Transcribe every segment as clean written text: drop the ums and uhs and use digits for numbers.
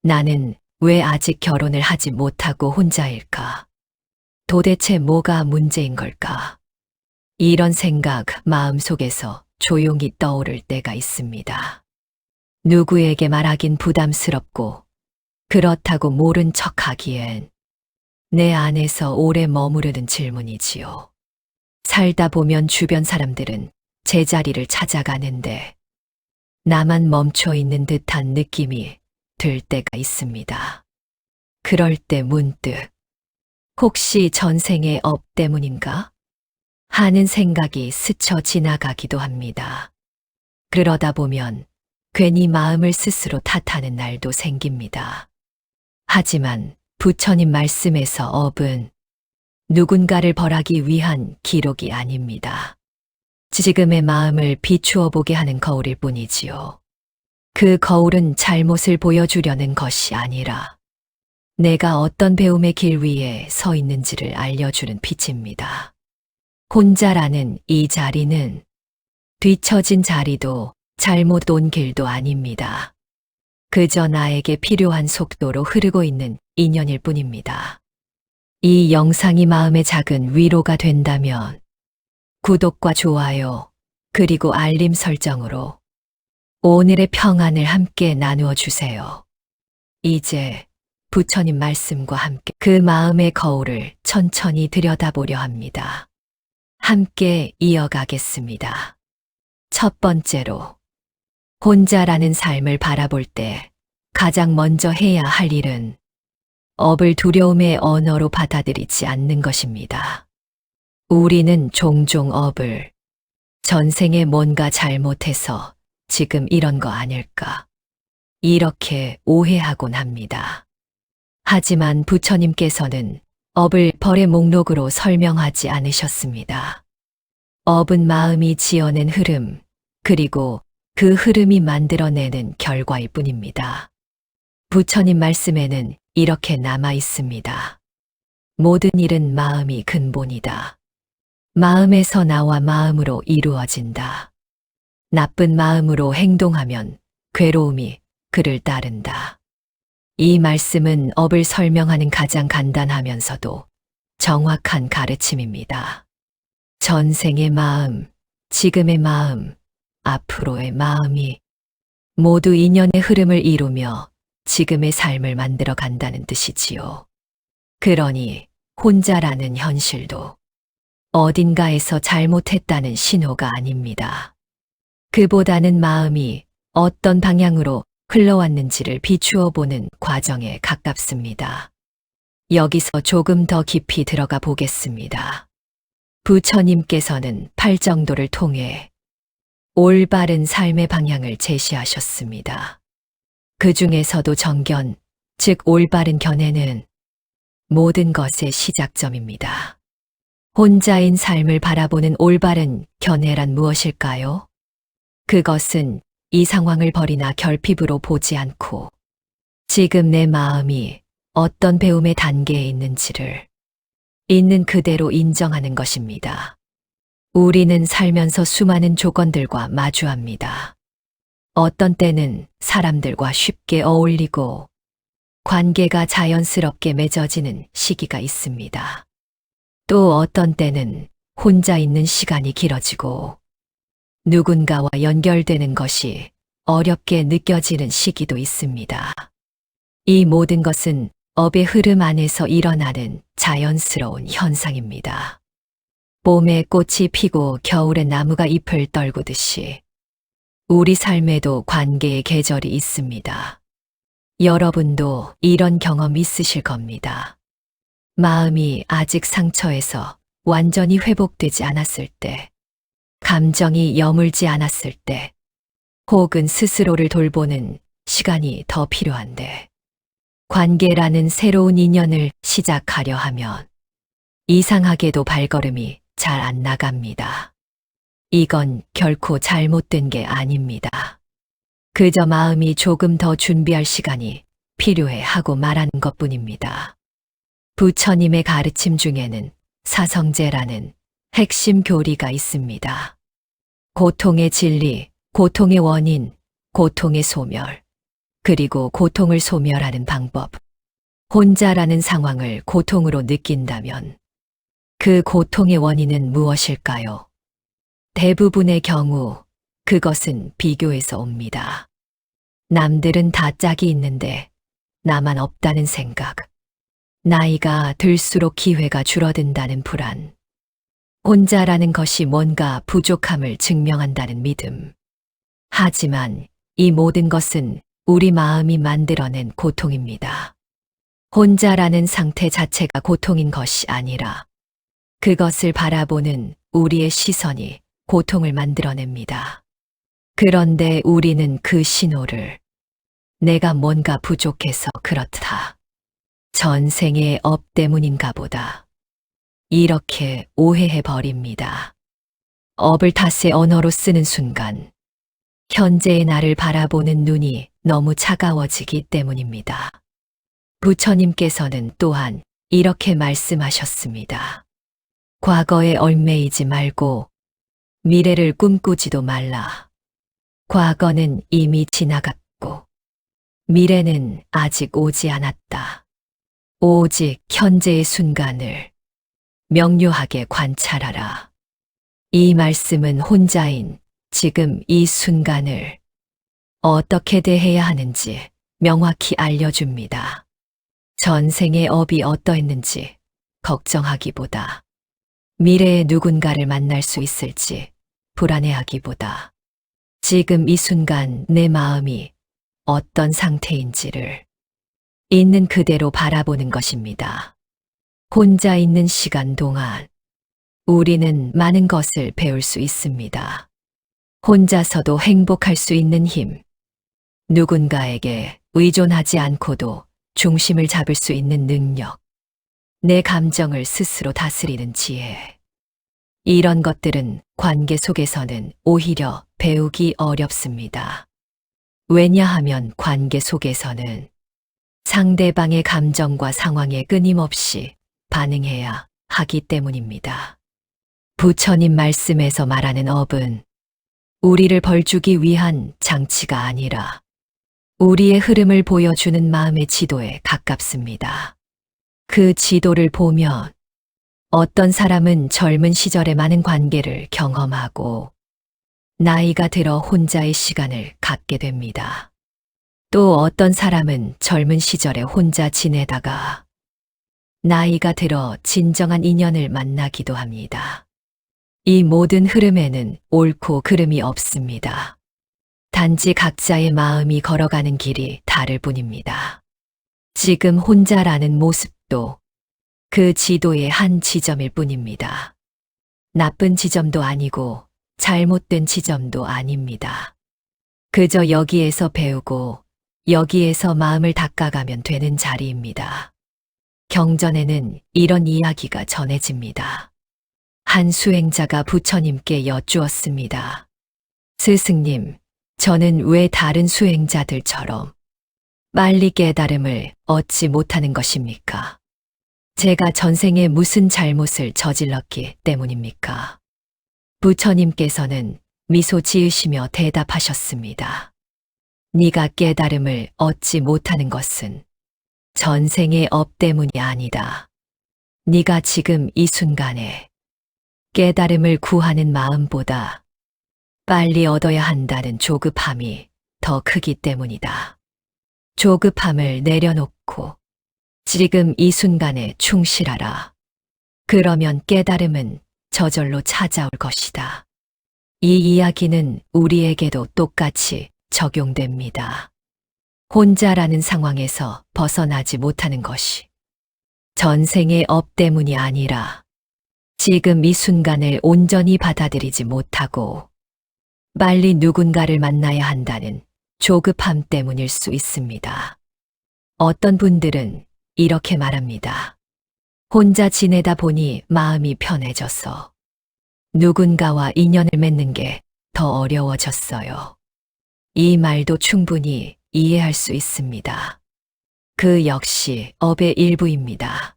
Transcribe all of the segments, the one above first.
나는 왜 아직 결혼을 하지 못하고 혼자일까? 도대체 뭐가 문제인 걸까? 이런 생각 마음속에서 조용히 떠오를 때가 있습니다. 누구에게 말하긴 부담스럽고 그렇다고 모른 척하기엔 내 안에서 오래 머무르는 질문이지요. 살다 보면 주변 사람들은 제자리를 찾아가는데 나만 멈춰 있는 듯한 느낌이 들 때가 있습니다. 그럴 때 문득 혹시 전생의 업 때문인가? 하는 생각이 스쳐 지나가기도 합니다. 그러다 보면 괜히 마음을 스스로 탓하는 날도 생깁니다. 하지만 부처님 말씀에서 업은 누군가를 벌하기 위한 기록이 아닙니다. 지금의 마음을 비추어 보게 하는 거울일 뿐이지요. 그 거울은 잘못을 보여주려는 것이 아니라 내가 어떤 배움의 길 위에 서 있는지를 알려주는 빛입니다. 혼자라는 이 자리는 뒤처진 자리도 잘못 온 길도 아닙니다. 그저 나에게 필요한 속도로 흐르고 있는 인연일 뿐입니다. 이 영상이 마음의 작은 위로가 된다면 구독과 좋아요 그리고 알림 설정으로 오늘의 평안을 함께 나누어 주세요. 이제 부처님 말씀과 함께 그 마음의 거울을 천천히 들여다보려 합니다. 함께 이어가겠습니다. 첫 번째로, 혼자라는 삶을 바라볼 때 가장 먼저 해야 할 일은 업을 두려움의 언어로 받아들이지 않는 것입니다. 우리는 종종 업을 전생에 뭔가 잘못해서 지금 이런 거 아닐까 이렇게 오해하곤 합니다. 하지만 부처님께서는 업을 벌의 목록으로 설명하지 않으셨습니다. 업은 마음이 지어낸 흐름, 그리고 그 흐름이 만들어내는 결과일 뿐입니다. 부처님 말씀에는 이렇게 남아 있습니다. 모든 일은 마음이 근본이다. 마음에서 나와 마음으로 이루어진다. 나쁜 마음으로 행동하면 괴로움이 그를 따른다. 이 말씀은 업을 설명하는 가장 간단하면서도 정확한 가르침입니다. 전생의 마음, 지금의 마음, 앞으로의 마음이 모두 인연의 흐름을 이루며 지금의 삶을 만들어 간다는 뜻이지요. 그러니 혼자라는 현실도 어딘가에서 잘못했다는 신호가 아닙니다. 그보다는 마음이 어떤 방향으로 흘러왔는지를 비추어 보는 과정에 가깝습니다. 여기서 조금 더 깊이 들어가 보겠습니다. 부처님께서는 팔정도를 통해 올바른 삶의 방향을 제시하셨습니다. 그 중에서도 정견, 즉 올바른 견해는 모든 것의 시작점입니다. 혼자인 삶을 바라보는 올바른 견해란 무엇일까요? 그것은 이 상황을 벌이나 결핍으로 보지 않고 지금 내 마음이 어떤 배움의 단계에 있는지를 있는 그대로 인정하는 것입니다. 우리는 살면서 수많은 조건들과 마주합니다. 어떤 때는 사람들과 쉽게 어울리고 관계가 자연스럽게 맺어지는 시기가 있습니다. 또 어떤 때는 혼자 있는 시간이 길어지고 누군가와 연결되는 것이 어렵게 느껴지는 시기도 있습니다. 이 모든 것은 업의 흐름 안에서 일어나는 자연스러운 현상입니다. 봄에 꽃이 피고 겨울에 나무가 잎을 떨구듯이 우리 삶에도 관계의 계절이 있습니다. 여러분도 이런 경험 있으실 겁니다. 마음이 아직 상처에서 완전히 회복되지 않았을 때, 감정이 여물지 않았을 때, 혹은 스스로를 돌보는 시간이 더 필요한데, 관계라는 새로운 인연을 시작하려 하면 이상하게도 발걸음이 잘 안 나갑니다. 이건 결코 잘못된 게 아닙니다. 그저 마음이 조금 더 준비할 시간이 필요해 하고 말하는 것뿐입니다. 부처님의 가르침 중에는 사성제라는 핵심 교리가 있습니다. 고통의 진리, 고통의 원인, 고통의 소멸, 그리고 고통을 소멸하는 방법. 혼자라는 상황을 고통으로 느낀다면 그 고통의 원인은 무엇일까요? 대부분의 경우 그것은 비교에서 옵니다. 남들은 다 짝이 있는데 나만 없다는 생각. 나이가 들수록 기회가 줄어든다는 불안. 혼자라는 것이 뭔가 부족함을 증명한다는 믿음. 하지만 이 모든 것은 우리 마음이 만들어낸 고통입니다. 혼자라는 상태 자체가 고통인 것이 아니라 그것을 바라보는 우리의 시선이 고통을 만들어냅니다. 그런데 우리는 그 신호를 내가 뭔가 부족해서 그렇다. 전생의 업 때문인가 보다. 이렇게 오해해 버립니다. 업을 탓의 언어로 쓰는 순간 현재의 나를 바라보는 눈이 너무 차가워지기 때문입니다. 부처님께서는 또한 이렇게 말씀하셨습니다. 과거에 얽매이지 말고 미래를 꿈꾸지도 말라. 과거는 이미 지나갔고 미래는 아직 오지 않았다. 오직 현재의 순간을 명료하게 관찰하라. 이 말씀은 혼자인 지금 이 순간을 어떻게 대해야 하는지 명확히 알려줍니다. 전생의 업이 어떠했는지 걱정하기보다 미래에 누군가를 만날 수 있을지 불안해하기보다 지금 이 순간 내 마음이 어떤 상태인지를 있는 그대로 바라보는 것입니다. 혼자 있는 시간 동안 우리는 많은 것을 배울 수 있습니다. 혼자서도 행복할 수 있는 힘, 누군가에게 의존하지 않고도 중심을 잡을 수 있는 능력, 내 감정을 스스로 다스리는 지혜. 이런 것들은 관계 속에서는 오히려 배우기 어렵습니다. 왜냐하면 관계 속에서는 상대방의 감정과 상황에 끊임없이 반응해야 하기 때문입니다. 부처님 말씀에서 말하는 업은 우리를 벌주기 위한 장치가 아니라 우리의 흐름을 보여주는 마음의 지도에 가깝습니다. 그 지도를 보면 어떤 사람은 젊은 시절에 많은 관계를 경험하고 나이가 들어 혼자의 시간을 갖게 됩니다. 또 어떤 사람은 젊은 시절에 혼자 지내다가 나이가 들어 진정한 인연을 만나기도 합니다. 이 모든 흐름에는 옳고 그름이 없습니다. 단지 각자의 마음이 걸어가는 길이 다를 뿐입니다. 지금 혼자라는 모습도 그 지도의 한 지점일 뿐입니다. 나쁜 지점도 아니고 잘못된 지점도 아닙니다. 그저 여기에서 배우고 여기에서 마음을 닦아가면 되는 자리입니다. 경전에는 이런 이야기가 전해집니다. 한 수행자가 부처님께 여쭈었습니다. 스승님, 저는 왜 다른 수행자들처럼 빨리 깨달음을 얻지 못하는 것입니까? 제가 전생에 무슨 잘못을 저질렀기 때문입니까? 부처님께서는 미소 지으시며 대답하셨습니다. 네가 깨달음을 얻지 못하는 것은 전생의 업 때문이 아니다. 네가 지금 이 순간에 깨달음을 구하는 마음보다 빨리 얻어야 한다는 조급함이 더 크기 때문이다. 조급함을 내려놓고 지금 이 순간에 충실하라. 그러면 깨달음은 저절로 찾아올 것이다. 이 이야기는 우리에게도 똑같이 적용됩니다. 혼자라는 상황에서 벗어나지 못하는 것이 전생의 업 때문이 아니라 지금 이 순간을 온전히 받아들이지 못하고 빨리 누군가를 만나야 한다는 조급함 때문일 수 있습니다. 어떤 분들은 이렇게 말합니다. 혼자 지내다 보니 마음이 편해져서 누군가와 인연을 맺는 게 더 어려워졌어요. 이 말도 충분히 이해할 수 있습니다. 그 역시 업의 일부입니다.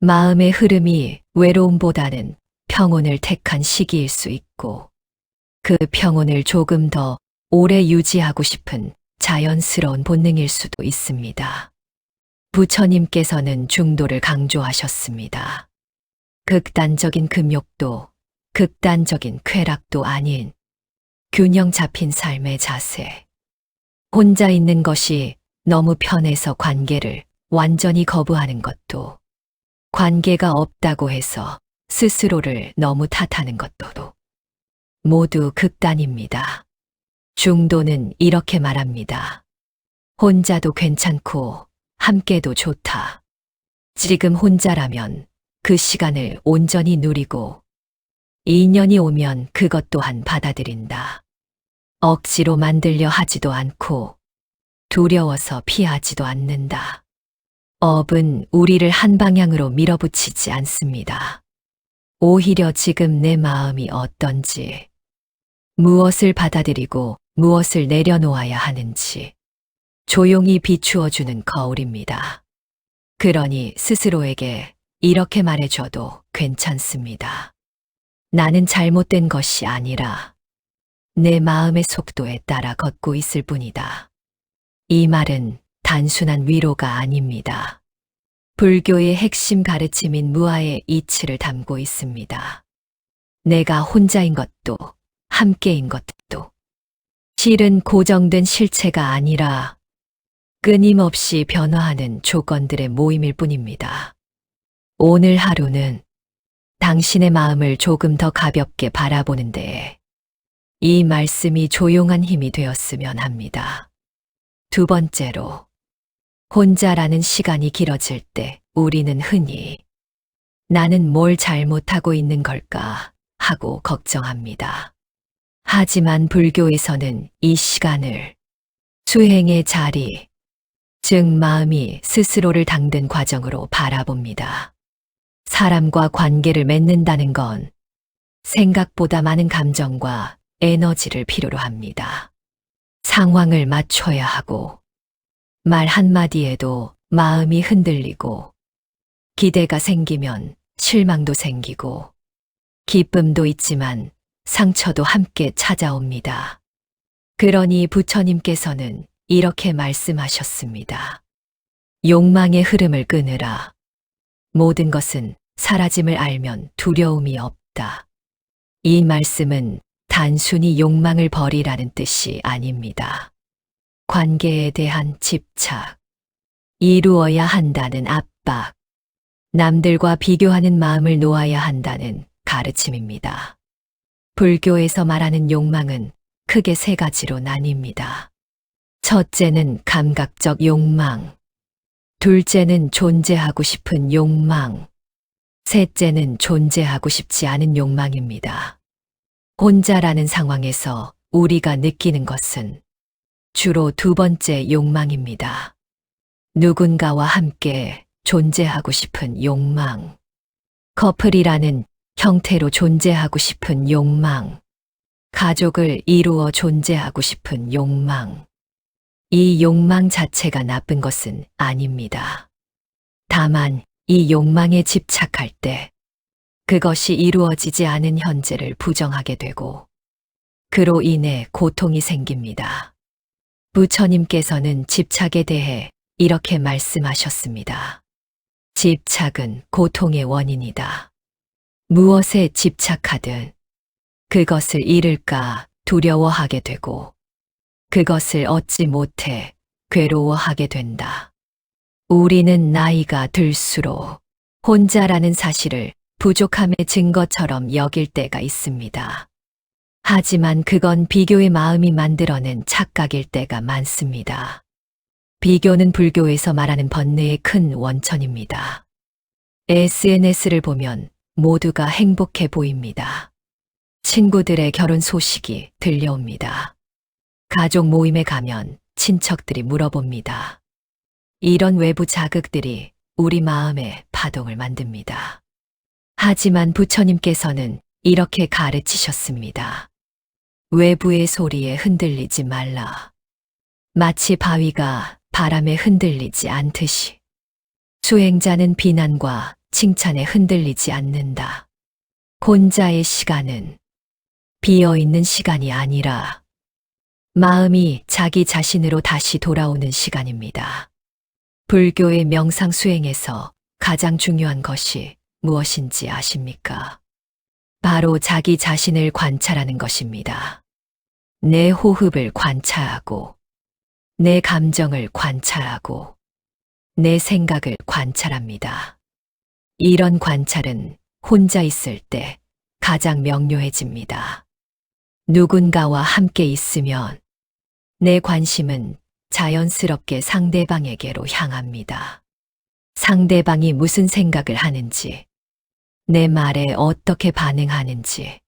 마음의 흐름이 외로움보다는 평온을 택한 시기일 수 있고 그 평온을 조금 더 오래 유지하고 싶은 자연스러운 본능일 수도 있습니다. 부처님께서는 중도를 강조하셨습니다. 극단적인 금욕도, 극단적인 쾌락도 아닌 균형 잡힌 삶의 자세. 혼자 있는 것이 너무 편해서 관계를 완전히 거부하는 것도, 관계가 없다고 해서 스스로를 너무 탓하는 것도 모두 극단입니다. 중도는 이렇게 말합니다. 혼자도 괜찮고 함께도 좋다. 지금 혼자라면 그 시간을 온전히 누리고 인연이 오면 그것 또한 받아들인다. 억지로 만들려 하지도 않고 두려워서 피하지도 않는다. 업은 우리를 한 방향으로 밀어붙이지 않습니다. 오히려 지금 내 마음이 어떤지, 무엇을 받아들이고 무엇을 내려놓아야 하는지 조용히 비추어주는 거울입니다. 그러니 스스로에게 이렇게 말해줘도 괜찮습니다. 나는 잘못된 것이 아니라 내 마음의 속도에 따라 걷고 있을 뿐이다. 이 말은 단순한 위로가 아닙니다. 불교의 핵심 가르침인 무아의 이치를 담고 있습니다. 내가 혼자인 것도 함께인 것도 실은 고정된 실체가 아니라 끊임없이 변화하는 조건들의 모임일 뿐입니다. 오늘 하루는 당신의 마음을 조금 더 가볍게 바라보는 데에 이 말씀이 조용한 힘이 되었으면 합니다. 두 번째로, 혼자라는 시간이 길어질 때 우리는 흔히 나는 뭘 잘못하고 있는 걸까 하고 걱정합니다. 하지만 불교에서는 이 시간을 수행의 자리, 즉 마음이 스스로를 닦는 과정으로 바라봅니다. 사람과 관계를 맺는다는 건 생각보다 많은 감정과 에너지를 필요로 합니다. 상황을 맞춰야 하고, 말 한마디에도 마음이 흔들리고, 기대가 생기면 실망도 생기고, 기쁨도 있지만 상처도 함께 찾아옵니다. 그러니 부처님께서는 이렇게 말씀하셨습니다. 욕망의 흐름을 끊으라. 모든 것은 사라짐을 알면 두려움이 없다. 이 말씀은 단순히 욕망을 버리라는 뜻이 아닙니다. 관계에 대한 집착, 이루어야 한다는 압박, 남들과 비교하는 마음을 놓아야 한다는 가르침입니다. 불교에서 말하는 욕망은 크게 세 가지로 나뉩니다. 첫째는 감각적 욕망, 둘째는 존재하고 싶은 욕망, 셋째는 존재하고 싶지 않은 욕망입니다. 혼자라는 상황에서 우리가 느끼는 것은 주로 두 번째 욕망입니다. 누군가와 함께 존재하고 싶은 욕망, 커플이라는 형태로 존재하고 싶은 욕망, 가족을 이루어 존재하고 싶은 욕망. 이 욕망 자체가 나쁜 것은 아닙니다. 다만 이 욕망에 집착할 때 그것이 이루어지지 않은 현재를 부정하게 되고 그로 인해 고통이 생깁니다. 부처님께서는 집착에 대해 이렇게 말씀하셨습니다. 집착은 고통의 원인이다. 무엇에 집착하든 그것을 잃을까 두려워하게 되고 그것을 얻지 못해 괴로워하게 된다. 우리는 나이가 들수록 혼자라는 사실을 부족함의 증거처럼 여길 때가 있습니다. 하지만 그건 비교의 마음이 만들어낸 착각일 때가 많습니다. 비교는 불교에서 말하는 번뇌의 큰 원천입니다. SNS를 보면 모두가 행복해 보입니다. 친구들의 결혼 소식이 들려옵니다. 가족 모임에 가면 친척들이 물어봅니다. 이런 외부 자극들이 우리 마음에 파동을 만듭니다. 하지만 부처님께서는 이렇게 가르치셨습니다. 외부의 소리에 흔들리지 말라. 마치 바위가 바람에 흔들리지 않듯이 수행자는 비난과 칭찬에 흔들리지 않는다. 혼자의 시간은 비어있는 시간이 아니라 마음이 자기 자신으로 다시 돌아오는 시간입니다. 불교의 명상 수행에서 가장 중요한 것이 무엇인지 아십니까? 바로 자기 자신을 관찰하는 것입니다. 내 호흡을 관찰하고, 내 감정을 관찰하고, 내 생각을 관찰합니다. 이런 관찰은 혼자 있을 때 가장 명료해집니다. 누군가와 함께 있으면 내 관심은 자연스럽게 상대방에게로 향합니다. 상대방이 무슨 생각을 하는지, 내 말에 어떻게 반응하는지,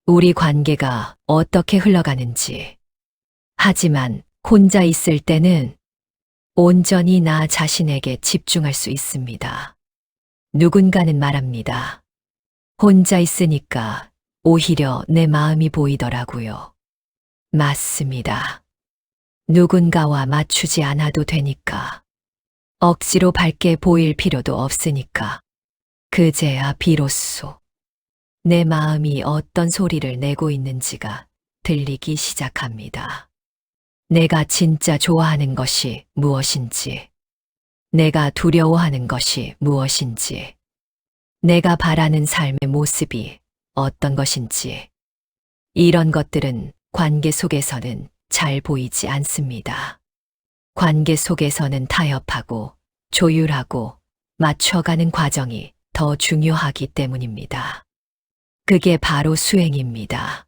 우리 관계가 어떻게 흘러가는지. 하지만 혼자 있을 때는 온전히 나 자신에게 집중할 수 있습니다. 누군가는 말합니다. 혼자 있으니까 오히려 내 마음이 보이더라고요. 맞습니다. 누군가와 맞추지 않아도 되니까. 억지로 밝게 보일 필요도 없으니까. 그제야 비로소 내 마음이 어떤 소리를 내고 있는지가 들리기 시작합니다. 내가 진짜 좋아하는 것이 무엇인지, 내가 두려워하는 것이 무엇인지, 내가 바라는 삶의 모습이 어떤 것인지, 이런 것들은 관계 속에서는 잘 보이지 않습니다. 관계 속에서는 타협하고 조율하고 맞춰가는 과정이 더 중요하기 때문입니다. 그게 바로 수행입니다.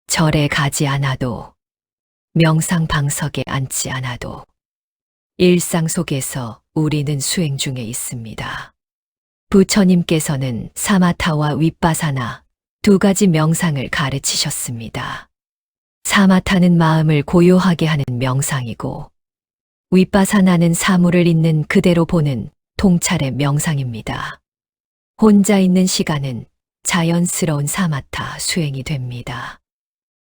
절에 가지 않아도, 명상 방석에 앉지 않아도, 일상 속에서 우리는 수행 중에 있습니다. 부처님께서는 사마타와 윗바사나 두 가지 명상을 가르치셨습니다. 사마타는 마음을 고요하게 하는 명상이고, 윗바사나는 사물을 있는 그대로 보는 통찰의 명상입니다. 혼자 있는 시간은 자연스러운 사마타 수행이 됩니다.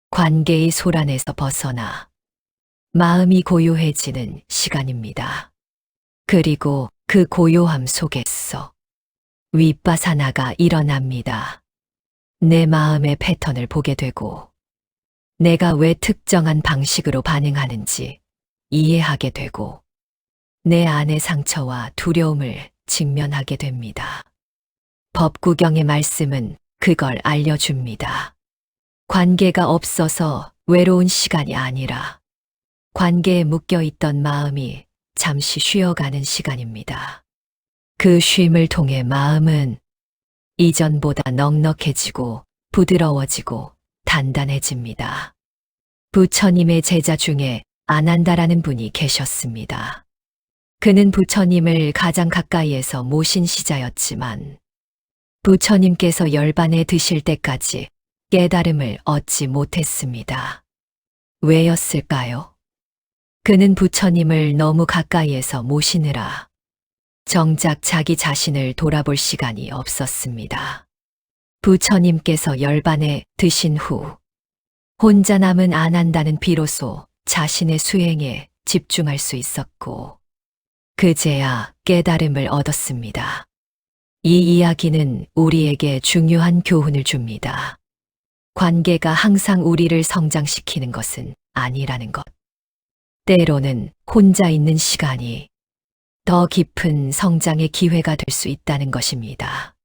관계의 소란에서 벗어나 마음이 고요해지는 시간입니다. 그리고 그 고요함 속에서 윗바사나가 일어납니다. 내 마음의 패턴을 보게 되고, 내가 왜 특정한 방식으로 반응하는지 이해하게 되고, 내 안의 상처와 두려움을 직면하게 됩니다. 법구경의 말씀은 그걸 알려줍니다. 관계가 없어서 외로운 시간이 아니라 관계에 묶여 있던 마음이 잠시 쉬어가는 시간입니다. 그 쉼을 통해 마음은 이전보다 넉넉해지고 부드러워지고 단단해집니다. 부처님의 제자 중에 아난다라는 분이 계셨습니다. 그는 부처님을 가장 가까이에서 모신 시자였지만 부처님께서 열반에 드실 때까지 깨달음을 얻지 못했습니다. 왜였을까요? 그는 부처님을 너무 가까이에서 모시느라 정작 자기 자신을 돌아볼 시간이 없었습니다. 부처님께서 열반에 드신 후 혼자 남은 아난다는 비로소 자신의 수행에 집중할 수 있었고, 그제야 깨달음을 얻었습니다. 이 이야기는 우리에게 중요한 교훈을 줍니다. 관계가 항상 우리를 성장시키는 것은 아니라는 것. 때로는 혼자 있는 시간이 더 깊은 성장의 기회가 될 수 있다는 것입니다.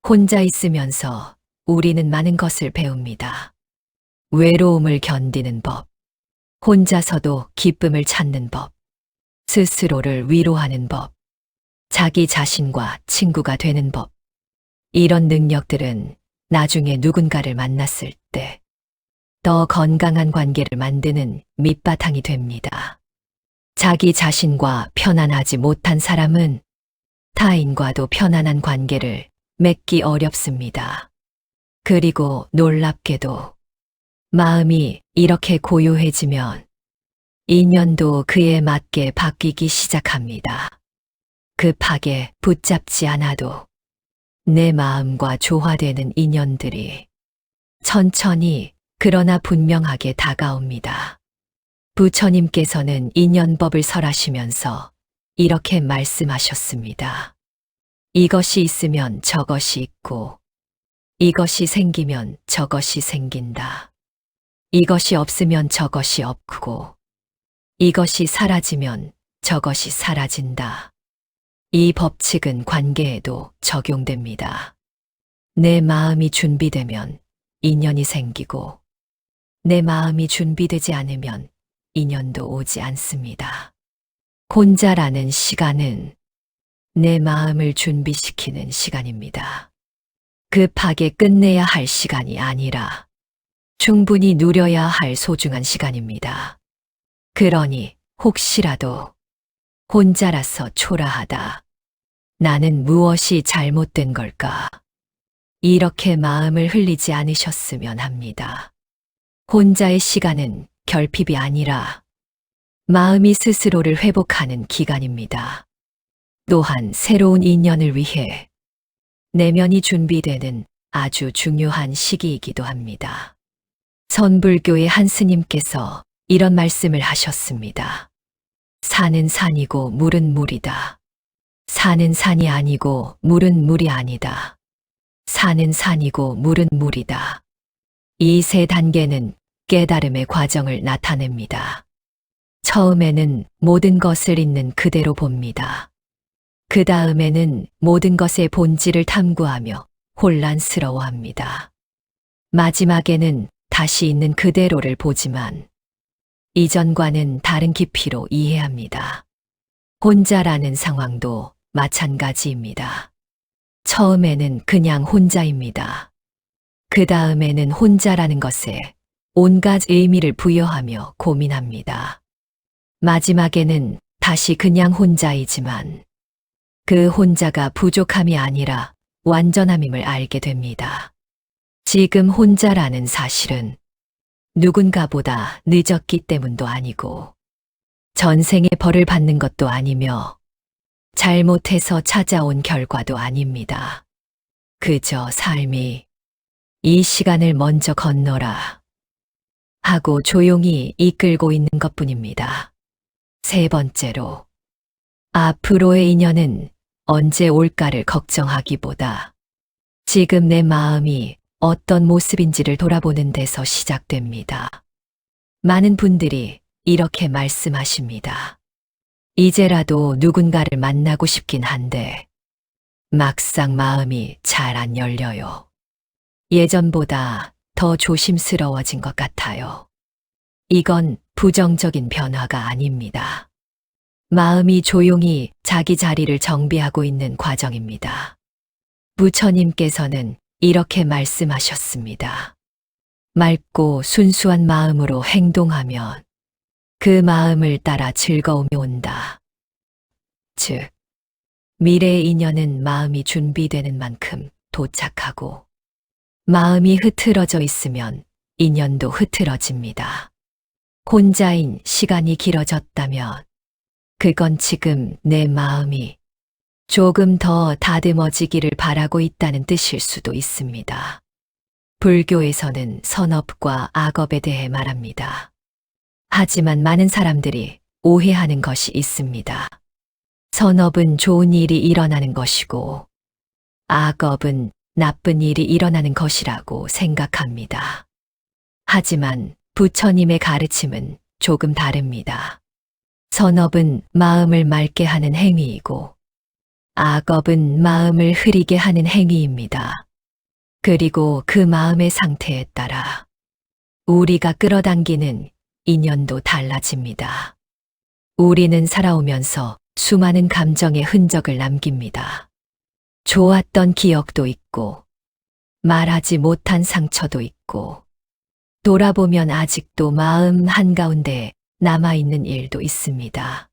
혼자 있으면서 우리는 많은 것을 배웁니다. 외로움을 견디는 법, 혼자서도 기쁨을 찾는 법, 스스로를 위로하는 법, 자기 자신과 친구가 되는 법. 이런 능력들은 나중에 누군가를 만났을 때 더 건강한 관계를 만드는 밑바탕이 됩니다. 자기 자신과 편안하지 못한 사람은 타인과도 편안한 관계를 맺기 어렵습니다. 그리고 놀랍게도 마음이 이렇게 고요해지면 인연도 그에 맞게 바뀌기 시작합니다. 급하게 붙잡지 않아도 내 마음과 조화되는 인연들이 천천히 그러나 분명하게 다가옵니다. 부처님께서는 인연법을 설하시면서 이렇게 말씀하셨습니다. 이것이 있으면 저것이 있고, 이것이 생기면 저것이 생긴다. 이것이 없으면 저것이 없고, 이것이 사라지면 저것이 사라진다. 이 법칙은 관계에도 적용됩니다. 내 마음이 준비되면 인연이 생기고, 내 마음이 준비되지 않으면 인연도 오지 않습니다. 혼자라는 시간은 내 마음을 준비시키는 시간입니다. 급하게 끝내야 할 시간이 아니라 충분히 누려야 할 소중한 시간입니다. 그러니 혹시라도 혼자라서 초라하다. 나는 무엇이 잘못된 걸까? 이렇게 마음을 흘리지 않으셨으면 합니다. 혼자의 시간은 결핍이 아니라 마음이 스스로를 회복하는 기간입니다. 또한 새로운 인연을 위해 내면이 준비되는 아주 중요한 시기이기도 합니다. 선불교의 한 스님께서 이런 말씀을 하셨습니다. 산은 산이고 물은 물이다. 산은 산이 아니고 물은 물이 아니다. 산은 산이고 물은 물이다. 이 세 단계는 깨달음의 과정을 나타냅니다. 처음에는 모든 것을 있는 그대로 봅니다. 그 다음에는 모든 것의 본질을 탐구하며 혼란스러워합니다. 마지막에는 다시 있는 그대로를 보지만 이전과는 다른 깊이로 이해합니다. 혼자라는 상황도 마찬가지입니다. 처음에는 그냥 혼자입니다. 그 다음에는 혼자라는 것에 온갖 의미를 부여하며 고민합니다. 마지막에는 다시 그냥 혼자이지만 그 혼자가 부족함이 아니라 완전함임을 알게 됩니다. 지금 혼자라는 사실은 누군가보다 늦었기 때문도 아니고 전생에 벌을 받는 것도 아니며 잘못해서 찾아온 결과도 아닙니다. 그저 삶이 이 시간을 먼저 건너라 하고 조용히 이끌고 있는 것뿐입니다. 세 번째로, 앞으로의 인연은 언제 올까를 걱정하기보다 지금 내 마음이 어떤 모습인지를 돌아보는 데서 시작됩니다. 많은 분들이 이렇게 말씀하십니다. 이제라도 누군가를 만나고 싶긴 한데 막상 마음이 잘 안 열려요. 예전보다 더 조심스러워진 것 같아요. 이건 부정적인 변화가 아닙니다. 마음이 조용히 자기 자리를 정비하고 있는 과정입니다. 부처님께서는 이렇게 말씀하셨습니다. 맑고 순수한 마음으로 행동하면 그 마음을 따라 즐거움이 온다. 즉, 미래의 인연은 마음이 준비되는 만큼 도착하고 마음이 흐트러져 있으면 인연도 흐트러집니다. 혼자인 시간이 길어졌다면 그건 지금 내 마음이 조금 더 다듬어지기를 바라고 있다는 뜻일 수도 있습니다. 불교에서는 선업과 악업에 대해 말합니다. 하지만 많은 사람들이 오해하는 것이 있습니다. 선업은 좋은 일이 일어나는 것이고 악업은 나쁜 일이 일어나는 것이라고 생각합니다. 하지만 부처님의 가르침은 조금 다릅니다. 선업은 마음을 맑게 하는 행위이고 악업은 마음을 흐리게 하는 행위입니다. 그리고 그 마음의 상태에 따라 우리가 끌어당기는 인연도 달라집니다. 우리는 살아오면서 수많은 감정의 흔적을 남깁니다. 좋았던 기억도 있고 말하지 못한 상처도 있고 돌아보면 아직도 마음 한가운데 남아있는 일도 있습니다.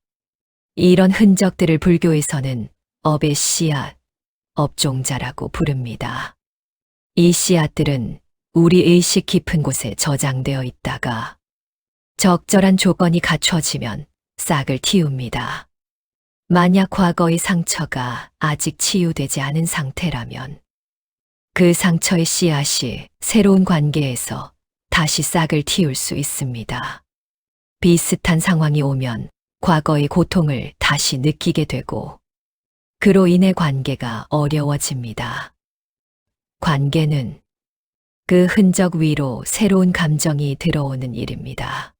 이런 흔적들을 불교에서는 업의 씨앗, 업종자라고 부릅니다. 이 씨앗들은 우리 의식 깊은 곳에 저장되어 있다가 적절한 조건이 갖춰지면 싹을 틔웁니다. 만약 과거의 상처가 아직 치유되지 않은 상태라면 그 상처의 씨앗이 새로운 관계에서 다시 싹을 틔울 수 있습니다. 비슷한 상황이 오면 과거의 고통을 다시 느끼게 되고 그로 인해 관계가 어려워집니다. 관계는 그 흔적 위로 새로운 감정이 들어오는 일입니다.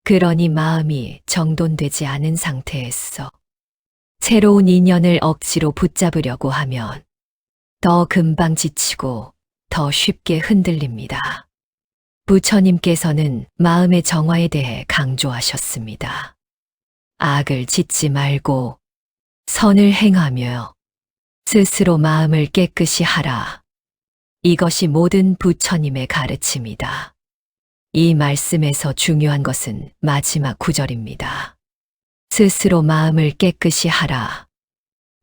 그러니 마음이 정돈되지 않은 상태에서 새로운 인연을 억지로 붙잡으려고 하면 더 금방 지치고 더 쉽게 흔들립니다. 부처님께서는 마음의 정화에 대해 강조하셨습니다. 악을 짓지 말고 선을 행하며 스스로 마음을 깨끗이 하라. 이것이 모든 부처님의 가르침이다. 이 말씀에서 중요한 것은 마지막 구절입니다. 스스로 마음을 깨끗이 하라.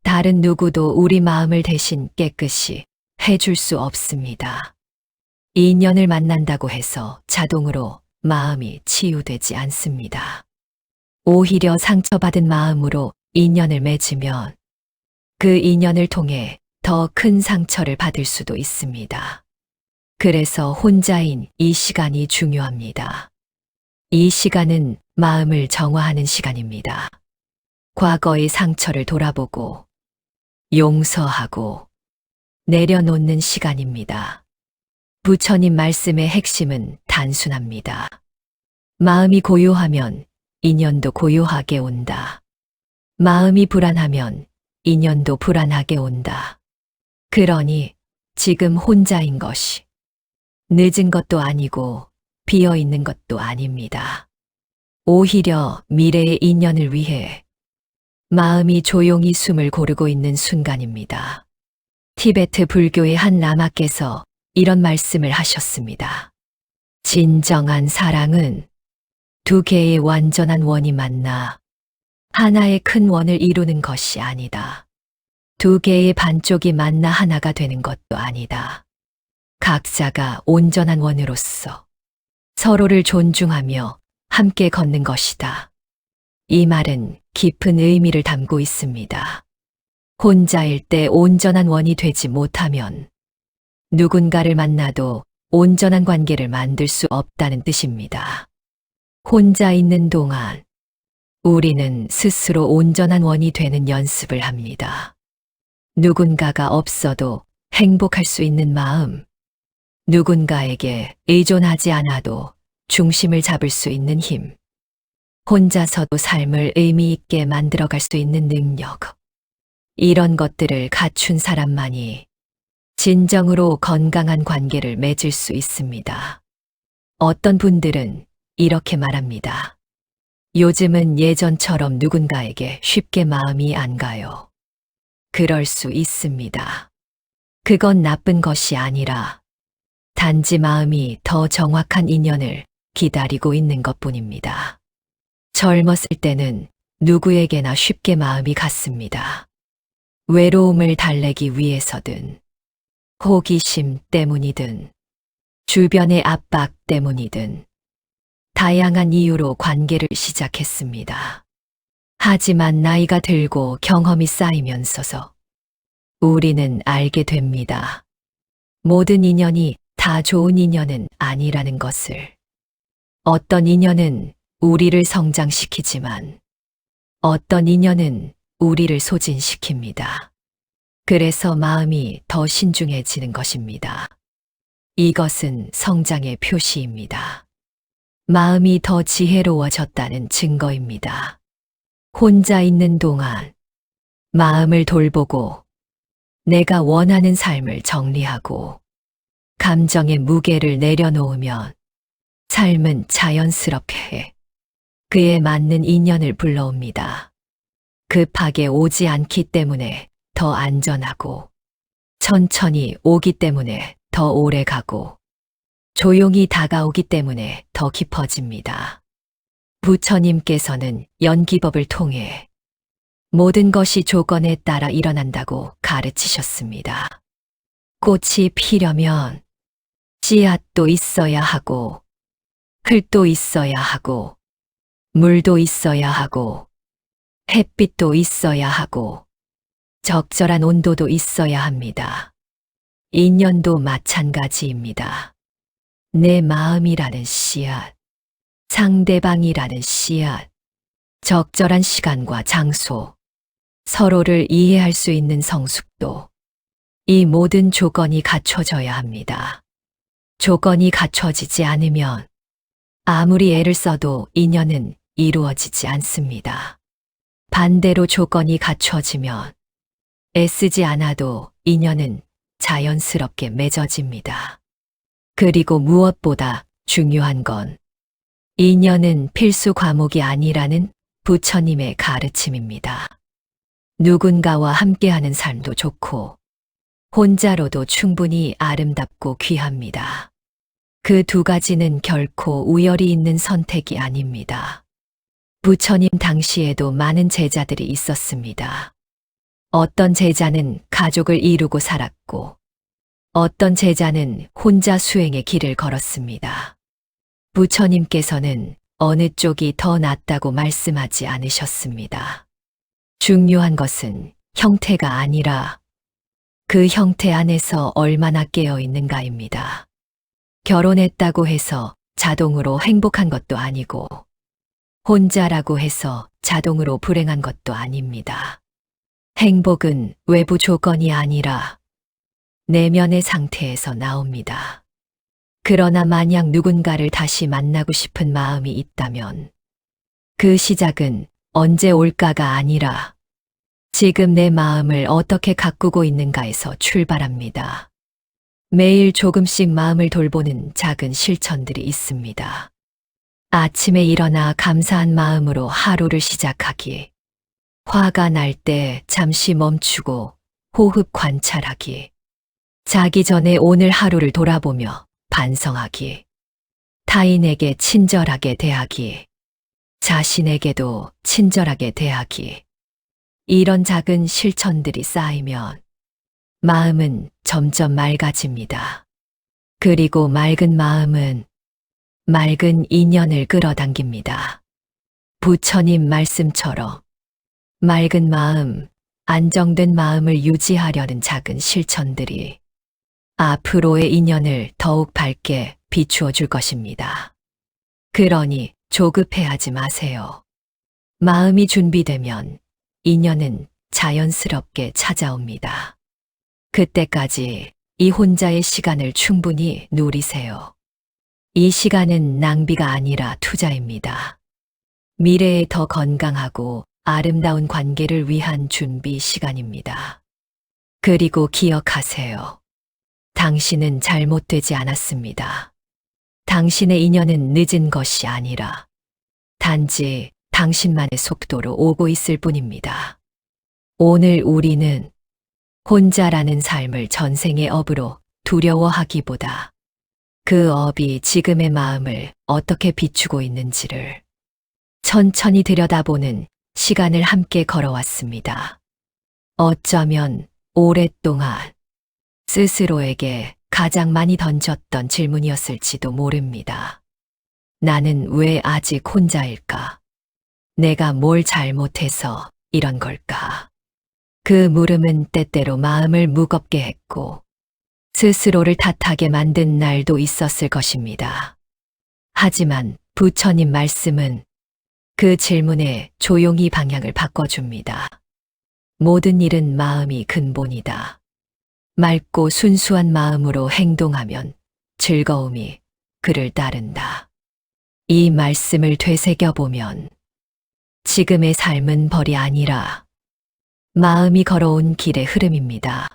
다른 누구도 우리 마음을 대신 깨끗이 해줄 수 없습니다. 인연을 만난다고 해서 자동으로 마음이 치유되지 않습니다. 오히려 상처받은 마음으로 인연을 맺으면 그 인연을 통해 더 큰 상처를 받을 수도 있습니다. 그래서 혼자인 이 시간이 중요합니다. 이 시간은 마음을 정화하는 시간입니다. 과거의 상처를 돌아보고 용서하고 내려놓는 시간입니다. 부처님 말씀의 핵심은 단순합니다. 마음이 고요하면 인연도 고요하게 온다. 마음이 불안하면 인연도 불안하게 온다. 그러니 지금 혼자인 것이 늦은 것도 아니고 비어 있는 것도 아닙니다. 오히려 미래의 인연을 위해 마음이 조용히 숨을 고르고 있는 순간입니다. 티베트 불교의 한 라마께서 이런 말씀을 하셨습니다. 진정한 사랑은 두 개의 완전한 원이 만나 하나의 큰 원을 이루는 것이 아니다. 두 개의 반쪽이 만나 하나가 되는 것도 아니다. 각자가 온전한 원으로서 서로를 존중하며 함께 걷는 것이다. 이 말은 깊은 의미를 담고 있습니다. 혼자일 때 온전한 원이 되지 못하면 누군가를 만나도 온전한 관계를 만들 수 없다는 뜻입니다. 혼자 있는 동안 우리는 스스로 온전한 원이 되는 연습을 합니다. 누군가가 없어도 행복할 수 있는 마음, 누군가에게 의존하지 않아도 중심을 잡을 수 있는 힘, 혼자서도 삶을 의미 있게 만들어갈 수 있는 능력, 이런 것들을 갖춘 사람만이 진정으로 건강한 관계를 맺을 수 있습니다. 어떤 분들은 이렇게 말합니다. 요즘은 예전처럼 누군가에게 쉽게 마음이 안 가요. 그럴 수 있습니다. 그건 나쁜 것이 아니라 단지 마음이 더 정확한 인연을 기다리고 있는 것뿐입니다. 젊었을 때는 누구에게나 쉽게 마음이 갔습니다. 외로움을 달래기 위해서든, 호기심 때문이든, 주변의 압박 때문이든, 다양한 이유로 관계를 시작했습니다. 하지만 나이가 들고 경험이 쌓이면서 우리는 알게 됩니다. 모든 인연이 다 좋은 인연은 아니라는 것을. 어떤 인연은 우리를 성장시키지만 어떤 인연은 우리를 소진시킵니다. 그래서 마음이 더 신중해지는 것입니다. 이것은 성장의 표시입니다. 마음이 더 지혜로워졌다는 증거입니다. 혼자 있는 동안 마음을 돌보고 내가 원하는 삶을 정리하고 감정의 무게를 내려놓으면 삶은 자연스럽게 그에 맞는 인연을 불러옵니다. 급하게 오지 않기 때문에 더 안전하고 천천히 오기 때문에 더 오래 가고 조용히 다가오기 때문에 더 깊어집니다. 부처님께서는 연기법을 통해 모든 것이 조건에 따라 일어난다고 가르치셨습니다. 꽃이 피려면 씨앗도 있어야 하고 흙도 있어야 하고 물도 있어야 하고 햇빛도 있어야 하고 적절한 온도도 있어야 합니다. 인연도 마찬가지입니다. 내 마음이라는 씨앗, 상대방이라는 씨앗, 적절한 시간과 장소, 서로를 이해할 수 있는 성숙도, 이 모든 조건이 갖춰져야 합니다. 조건이 갖춰지지 않으면 아무리 애를 써도 인연은 이루어지지 않습니다. 반대로 조건이 갖춰지면 애쓰지 않아도 인연은 자연스럽게 맺어집니다. 그리고 무엇보다 중요한 건 인연은 필수 과목이 아니라는 부처님의 가르침입니다. 누군가와 함께하는 삶도 좋고 혼자로도 충분히 아름답고 귀합니다. 그 두 가지는 결코 우열이 있는 선택이 아닙니다. 부처님 당시에도 많은 제자들이 있었습니다. 어떤 제자는 가족을 이루고 살았고, 어떤 제자는 혼자 수행의 길을 걸었습니다. 부처님께서는 어느 쪽이 더 낫다고 말씀하지 않으셨습니다. 중요한 것은 형태가 아니라 그 형태 안에서 얼마나 깨어 있는가입니다. 결혼했다고 해서 자동으로 행복한 것도 아니고, 혼자라고 해서 자동으로 불행한 것도 아닙니다. 행복은 외부 조건이 아니라 내면의 상태에서 나옵니다. 그러나 만약 누군가를 다시 만나고 싶은 마음이 있다면 그 시작은 언제 올까가 아니라 지금 내 마음을 어떻게 가꾸고 있는가에서 출발합니다. 매일 조금씩 마음을 돌보는 작은 실천들이 있습니다. 아침에 일어나 감사한 마음으로 하루를 시작하기. 화가 날 때 잠시 멈추고 호흡 관찰하기. 자기 전에 오늘 하루를 돌아보며 반성하기. 타인에게 친절하게 대하기. 자신에게도 친절하게 대하기. 이런 작은 실천들이 쌓이면 마음은 점점 맑아집니다. 그리고 맑은 마음은 맑은 인연을 끌어당깁니다. 부처님 말씀처럼 맑은 마음, 안정된 마음을 유지하려는 작은 실천들이 앞으로의 인연을 더욱 밝게 비추어 줄 것입니다. 그러니 조급해하지 마세요. 마음이 준비되면 인연은 자연스럽게 찾아옵니다. 그때까지 이 혼자의 시간을 충분히 누리세요. 이 시간은 낭비가 아니라 투자입니다. 미래에 더 건강하고 아름다운 관계를 위한 준비 시간입니다. 그리고 기억하세요. 당신은 잘못되지 않았습니다. 당신의 인연은 늦은 것이 아니라 단지 당신만의 속도로 오고 있을 뿐입니다. 오늘 우리는 혼자라는 삶을 전생의 업으로 두려워하기보다 그 업이 지금의 마음을 어떻게 비추고 있는지를 천천히 들여다보는 시간을 함께 걸어왔습니다. 어쩌면 오랫동안 스스로에게 가장 많이 던졌던 질문이었을지도 모릅니다. 나는 왜 아직 혼자일까? 내가 뭘 잘못해서 이런 걸까? 그 물음은 때때로 마음을 무겁게 했고 스스로를 탓하게 만든 날도 있었을 것입니다. 하지만 부처님 말씀은 그 질문에 조용히 방향을 바꿔줍니다. 모든 일은 마음이 근본이다. 맑고 순수한 마음으로 행동하면 즐거움이 그를 따른다. 이 말씀을 되새겨보면 지금의 삶은 벌이 아니라 마음이 걸어온 길의 흐름입니다.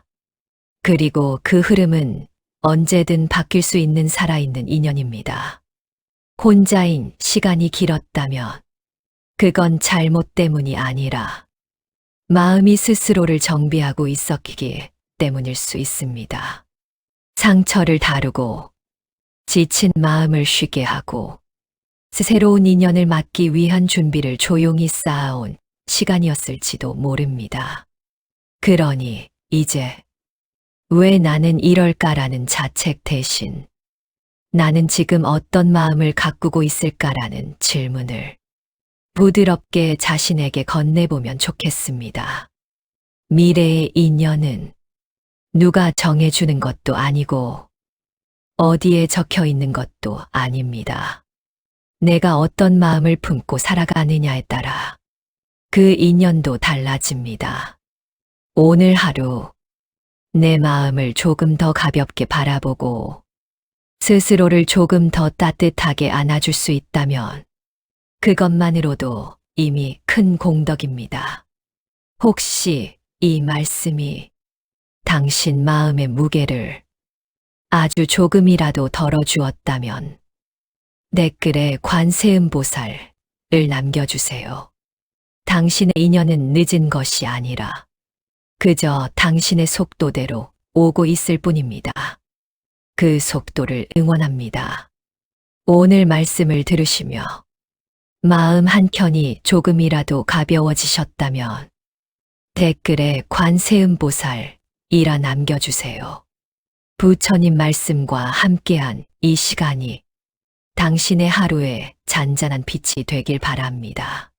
그리고 그 흐름은 언제든 바뀔 수 있는 살아있는 인연입니다. 혼자인 시간이 길었다면 그건 잘못 때문이 아니라 마음이 스스로를 정비하고 있었기 때문일 수 있습니다. 상처를 다루고 지친 마음을 쉬게 하고 새로운 인연을 맞기 위한 준비를 조용히 쌓아온 시간이었을지도 모릅니다. 그러니 이제 왜 나는 이럴까라는 자책 대신 나는 지금 어떤 마음을 가꾸고 있을까라는 질문을 부드럽게 자신에게 건네보면 좋겠습니다. 미래의 인연은 누가 정해주는 것도 아니고 어디에 적혀 있는 것도 아닙니다. 내가 어떤 마음을 품고 살아가느냐에 따라 그 인연도 달라집니다. 오늘 하루 내 마음을 조금 더 가볍게 바라보고 스스로를 조금 더 따뜻하게 안아줄 수 있다면 그것만으로도 이미 큰 공덕입니다. 혹시 이 말씀이 당신 마음의 무게를 아주 조금이라도 덜어주었다면 댓글에 관세음보살을 남겨주세요. 당신의 인연은 늦은 것이 아니라 그저 당신의 속도대로 오고 있을 뿐입니다. 그 속도를 응원합니다. 오늘 말씀을 들으시며 마음 한켠이 조금이라도 가벼워지셨다면 댓글에 관세음보살이라 남겨주세요. 부처님 말씀과 함께한 이 시간이 당신의 하루에 잔잔한 빛이 되길 바랍니다.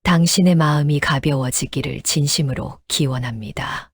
당신의 마음이 가벼워지기를 진심으로 기원합니다.